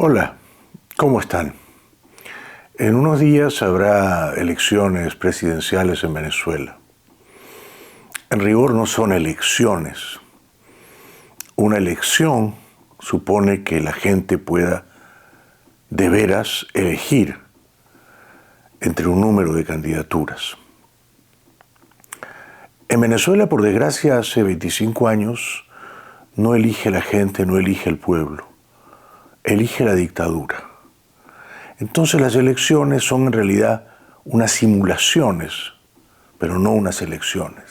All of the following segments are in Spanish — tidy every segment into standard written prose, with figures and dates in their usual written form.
Hola, ¿cómo están? En unos días habrá elecciones presidenciales en Venezuela. En rigor no son elecciones. Una elección supone que la gente pueda de veras elegir entre un número de candidaturas. En Venezuela, por desgracia, hace 25 años no elige la gente, no elige el pueblo, elige la dictadura. Entonces las elecciones son en realidad unas simulaciones, pero no unas elecciones.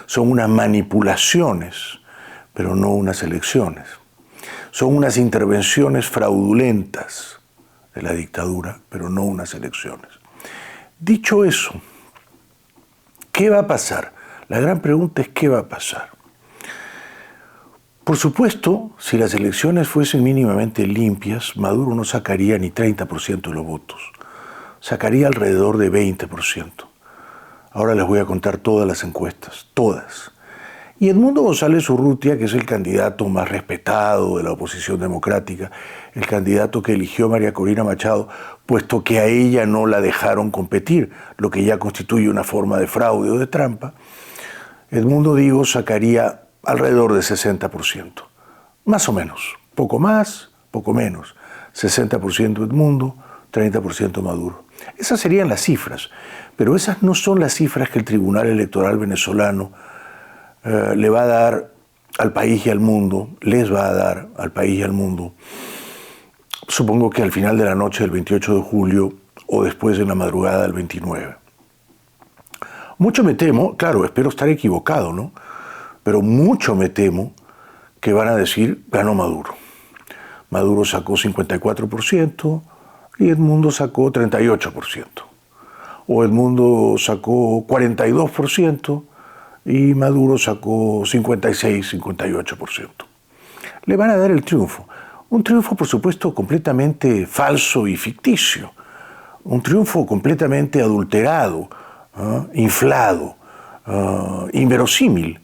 Son unas manipulaciones, pero no unas elecciones. Son unas intervenciones fraudulentas de la dictadura, pero no unas elecciones. Dicho eso, ¿qué va a pasar? La gran pregunta es ¿qué va a pasar? Por supuesto, si las elecciones fuesen mínimamente limpias, Maduro no sacaría ni 30% de los votos. Sacaría alrededor de 20%. Ahora les voy a contar todas las encuestas, todas. Y Edmundo González Urrutia, que es el candidato más respetado de la oposición democrática, el candidato que eligió María Corina Machado, puesto que a ella no la dejaron competir, lo que ya constituye una forma de fraude o de trampa, Edmundo, digo, sacaría alrededor de 60%. Más o menos. Poco más, poco menos. 60% Edmundo, 30% Maduro. Esas serían las cifras, pero esas no son las cifras que el Tribunal Electoral venezolano le va a dar al país y al mundo, les va a dar al país y al mundo, supongo que al final de la noche del 28 de julio o después de la madrugada del 29. Mucho me temo, claro, espero estar equivocado, ¿no? Pero mucho me temo que van a decir, ganó Maduro. Maduro sacó 54% y Edmundo sacó 38%. O Edmundo sacó 42% y Maduro sacó 56, 58%. Le van a dar el triunfo. Un triunfo, por supuesto, completamente falso y ficticio. Un triunfo completamente adulterado, inflado, inverosímil,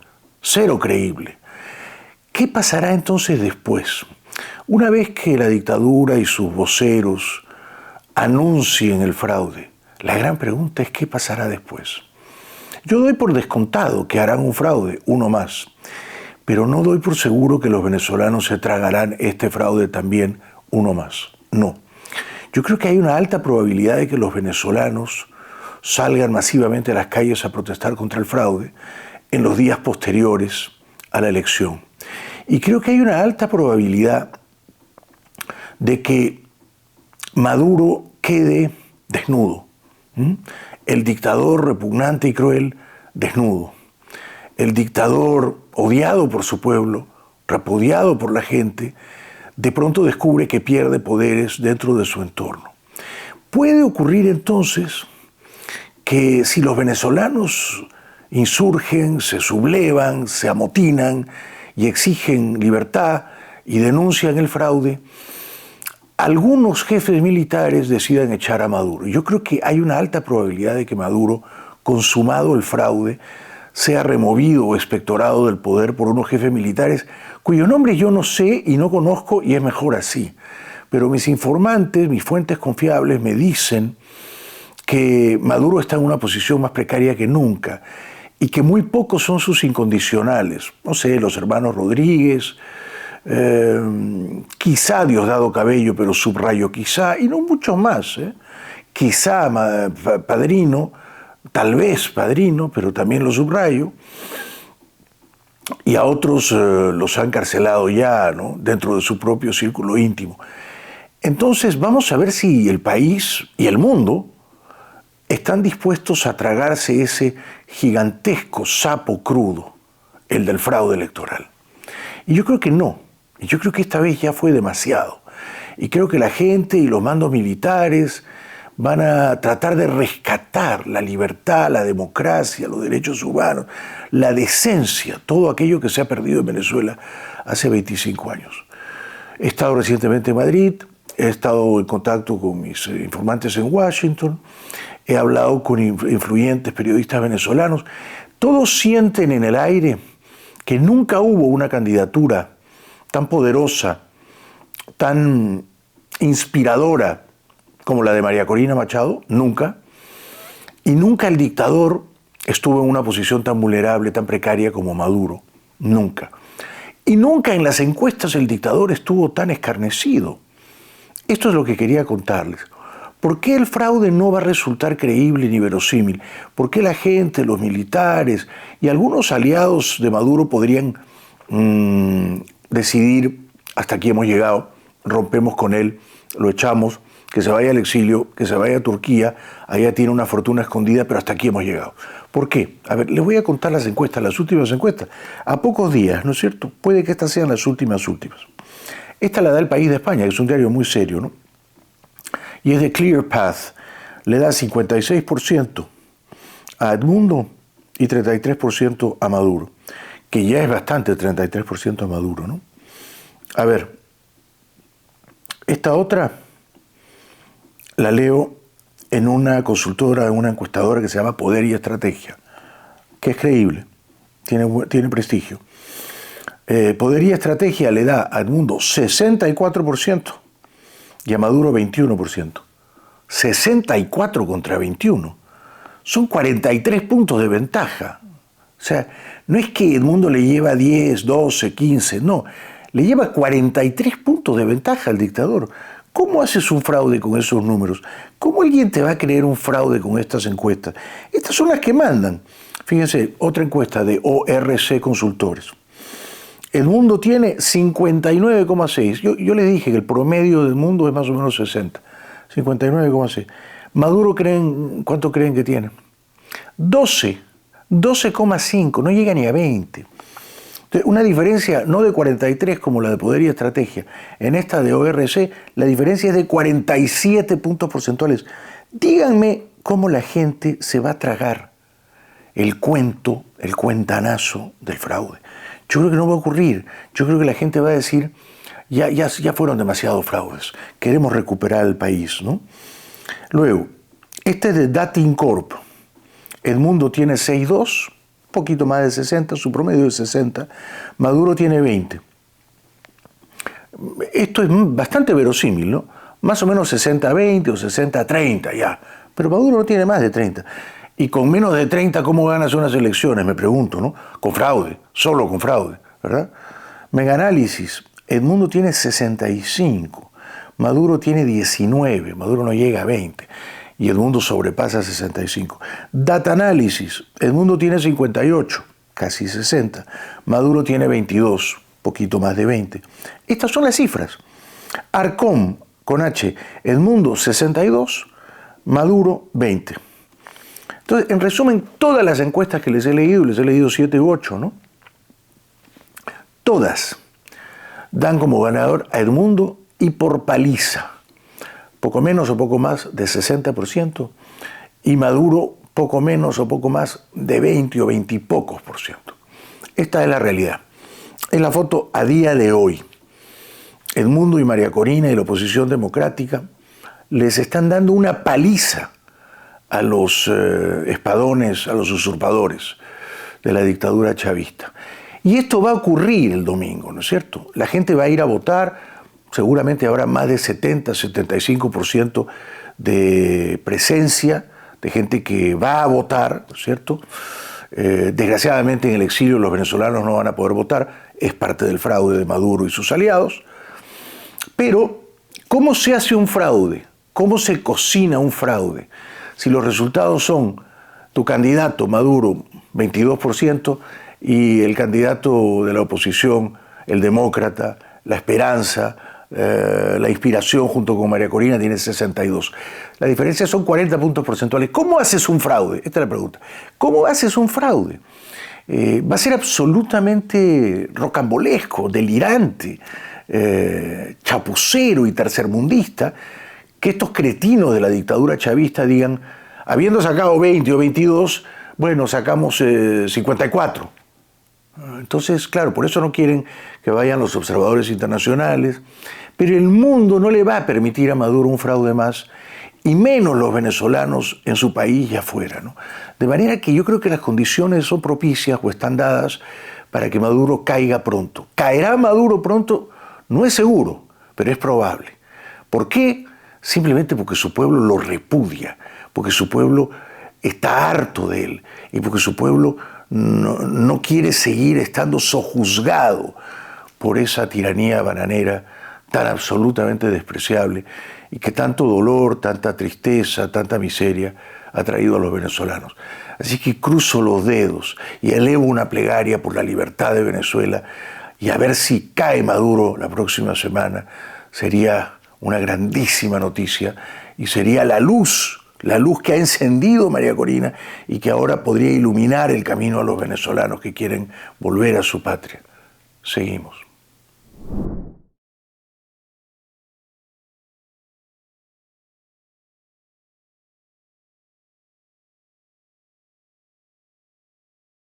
cero creíble. ¿Qué pasará entonces después? Una vez que la dictadura y sus voceros anuncien el fraude, la gran pregunta es ¿qué pasará después? Yo doy por descontado que harán un fraude, uno más, pero no doy por seguro que los venezolanos se tragarán este fraude también, uno más. No. Yo creo que hay una alta probabilidad de que los venezolanos salgan masivamente a las calles a protestar contra el fraude en los días posteriores a la elección. Y creo que hay una alta probabilidad de que Maduro quede desnudo. El dictador repugnante y cruel, desnudo. El dictador odiado por su pueblo, repudiado por la gente, de pronto descubre que pierde poderes dentro de su entorno. Puede ocurrir entonces que si los venezolanos insurgen, se sublevan, se amotinan y exigen libertad y denuncian el fraude, algunos jefes militares decidan echar a Maduro. Yo creo que hay una alta probabilidad de que Maduro, consumado el fraude, sea removido o expectorado del poder por unos jefes militares cuyo nombre yo no sé y no conozco y es mejor así. Pero mis informantes, mis fuentes confiables me dicen que Maduro está en una posición más precaria que nunca y que muy pocos son sus incondicionales. No sé, los hermanos Rodríguez, quizá Diosdado Cabello, pero subrayo quizá, y no muchos más. Quizá Padrino, tal vez Padrino, pero también lo subrayo. Y a otros los han encarcelado ya, ¿no?, dentro de su propio círculo íntimo. Entonces vamos a ver si el país y el mundo están dispuestos a tragarse ese gigantesco sapo crudo, el del fraude electoral. Y yo creo que no. Y yo creo que esta vez ya fue demasiado. Y creo que la gente y los mandos militares van a tratar de rescatar la libertad, la democracia, los derechos humanos, la decencia, todo aquello que se ha perdido en Venezuela hace 25 años. He estado recientemente en Madrid, he estado en contacto con mis informantes en Washington, he hablado con influyentes periodistas venezolanos. Todos sienten en el aire que nunca hubo una candidatura tan poderosa, tan inspiradora como la de María Corina Machado, nunca. Y nunca el dictador estuvo en una posición tan vulnerable, tan precaria como Maduro, nunca. Y nunca en las encuestas el dictador estuvo tan escarnecido. Esto es lo que quería contarles. ¿Por qué el fraude no va a resultar creíble ni verosímil? ¿Por qué la gente, los militares y algunos aliados de Maduro podrían decidir hasta aquí hemos llegado, rompemos con él, lo echamos, que se vaya al exilio, que se vaya a Turquía, allá tiene una fortuna escondida, pero hasta aquí hemos llegado? ¿Por qué? A ver, les voy a contar las encuestas, las últimas encuestas, a pocos días, ¿no es cierto? Puede que estas sean las últimas. Esta la da El País de España, que es un diario muy serio, ¿no? Y es de Clear Path, le da 56% a Edmundo y 33% a Maduro, que ya es bastante, 33% a Maduro, ¿no? A ver, esta otra la leo en una consultora, en una encuestadora que se llama Poder y Estrategia, que es creíble, tiene prestigio. Poder y Estrategia le da a Edmundo 64% y a Maduro 21%. 64 contra 21. Son 43 puntos de ventaja. O sea, no es que Edmundo le lleva 10, 12, 15, no. Le lleva 43 puntos de ventaja al dictador. ¿Cómo haces un fraude con esos números? ¿Cómo alguien te va a creer un fraude con estas encuestas? Estas son las que mandan. Fíjense, otra encuesta de ORC Consultores. Edmundo tiene 59,6. Yo les dije que el promedio del mundo es más o menos 60. 59,6. Maduro, ¿cuánto creen que tiene? 12,5. No llega ni a 20. Una diferencia no de 43 como la de Poder y Estrategia. En esta de ORC, la diferencia es de 47 puntos porcentuales. Díganme cómo la gente se va a tragar el cuento, el cuentanazo del fraude. Yo creo que no va a ocurrir. Yo creo que la gente va a decir, ya fueron demasiados fraudes, queremos recuperar el país, ¿no? Luego, este es de Datincorp. Edmundo tiene 6,2, poquito más de 60, su promedio es 60, Maduro tiene 20. Esto es bastante verosímil, ¿no? Más o menos 60-20 o 60-30 ya, pero Maduro no tiene más de 30. Y con menos de 30, ¿cómo ganas unas elecciones? Me pregunto, ¿no? Con fraude, solo con fraude, ¿verdad? Megaanálisis, Edmundo tiene 65, Maduro tiene 19, Maduro no llega a 20. Y Edmundo sobrepasa 65. Data Análisis, Edmundo tiene 58, casi 60. Maduro tiene 22, poquito más de 20. Estas son las cifras. Arcom, con H, Edmundo 62, Maduro 20. Entonces, en resumen, todas las encuestas que les he leído 7 u 8, ¿no? Todas dan como ganador a Edmundo y por paliza. Poco menos o poco más de 60%, y Maduro poco menos o poco más de 20 o 20 y pocos por ciento. Esta es la realidad. Es la foto a día de hoy. Edmundo y María Corina y la oposición democrática les están dando una paliza a los espadones, a los usurpadores de la dictadura chavista. Y esto va a ocurrir el domingo, ¿no es cierto? La gente va a ir a votar. Seguramente habrá más de 70-75% de presencia, de gente que va a votar, ¿no es cierto? Desgraciadamente en el exilio los venezolanos no van a poder votar, es parte del fraude de Maduro y sus aliados. Pero, ¿cómo se hace un fraude? ¿Cómo se cocina un fraude? Si los resultados son tu candidato, Maduro, 22%, y el candidato de la oposición, el demócrata, la esperanza, la inspiración junto con María Corina tiene 62. La diferencia son 40 puntos porcentuales. ¿Cómo haces un fraude? Esta es la pregunta. ¿Cómo haces un fraude? Va a ser absolutamente rocambolesco, delirante, chapucero y tercermundista que estos cretinos de la dictadura chavista digan, habiendo sacado 20 o 22, bueno, sacamos 54. Entonces, claro, por eso no quieren que vayan los observadores internacionales, pero el mundo no le va a permitir a Maduro un fraude más, y menos los venezolanos en su país y afuera, ¿no? De manera que yo creo que las condiciones son propicias o están dadas para que Maduro caiga pronto. ¿Caerá Maduro pronto? No es seguro, pero es probable. ¿Por qué? Simplemente porque su pueblo lo repudia, porque su pueblo está harto de él y porque su pueblo no quiere seguir estando sojuzgado por esa tiranía bananera tan absolutamente despreciable y que tanto dolor, tanta tristeza, tanta miseria ha traído a los venezolanos. Así que cruzo los dedos y elevo una plegaria por la libertad de Venezuela y a ver si cae Maduro la próxima semana. Sería una grandísima noticia y sería la luz que ha encendido María Corina y que ahora podría iluminar el camino a los venezolanos que quieren volver a su patria. Seguimos.